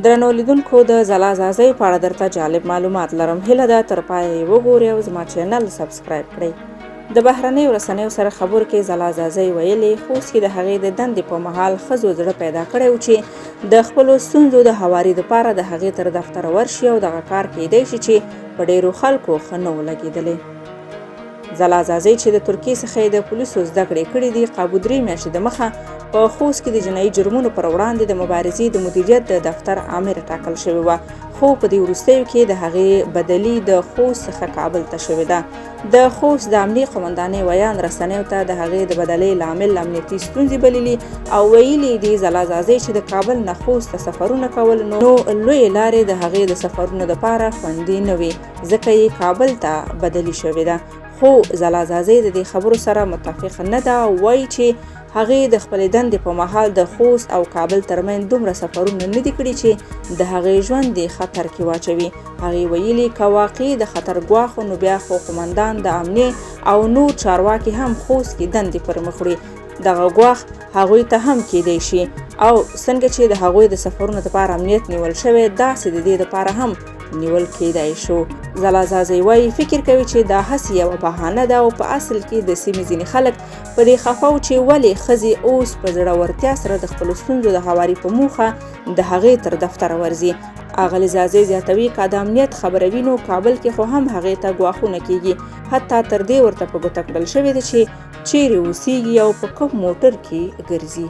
درنو لیدونکو د ځلا ځازۍ په اړه درته جالب معلومات لرم. هیله ده تر پایه یې وګورئ او زما چینل سبسکرایب کړئ. د بهرنیو رسنیو سره خبرو کې ځلا ځازۍ ویلي خوست کې د هغې د دندې په مهال ښځو زړه پیدا کړی و چې د خپلو ستونزو د هواري دپاره د هغې تر دفتره ورشي او دغه کار کیدی شي چې په ډیرو خلکو ښه نه و لګېدلی. ځلا ځازۍ چې د ترکیې څخه د پولیسو زده کړې کړي دي قابو 3 میاشتې د مخه په خوست کې د جنایي جرمونو پر وړاندې د مبارزې د مدیریت د دفتر آمر ټاکل شوې وه، خو په دې وروستیو کې د هغې بدلي د خوست څخه کابل ته شوې ده. د خوست د امنیې قومندانۍ ویان رسنیو ته د هغې د بدلۍ لامل امنیتي ستونزې بللي او ویلي دي ځلا ځازۍ چې د کابل نه خوست ته سفرونه کول نو لویې لارې د هغې د سفرونو دپاره خوندي نه وي، ځکه یې کابل ته بدلي شوې ده. خو ځلا ځازۍ د دې خبرو سره متفق نه ده او وایي چې هغې د خپلې دندې په مهال د خوست او کابل ترمنځ دومره سفرونه نه دي کړي چې د هغې ژوند دې خطر کې واچوي. هغې ویلي که واقعي د خطر ګواښ نو بیا خو قومندان د امنیې او نور چارواکي هم خوست کې دندې پر مخ وړي، دغه ګواښ هغوی ته هم کیدی شي او څنګه چې د هغوی د سفرونو لپاره امنیت نیول شوی داسې د دې لپاره هم نیول کیدای شو. ځلا ځازۍ وایي فکر کوي چې دا هسې یوه بهانه ده او په اصل کې د سیمې ځینې خلک په دې خفه و چې ولې ښځې اوس په زړورتیا سره د خپلو ستونزو د هواري په موخه د هغې تر دفتره ورځي. اغلې ځازۍ زیاتوي که د امنیت خبره وي نو کابل کې خو هم هغې ته ګواښونه کیږي، حتی تر دې ورته په ګوته کړل شوې ده چې چیرې اوسیږي او په کوم موټر کې ګرځي.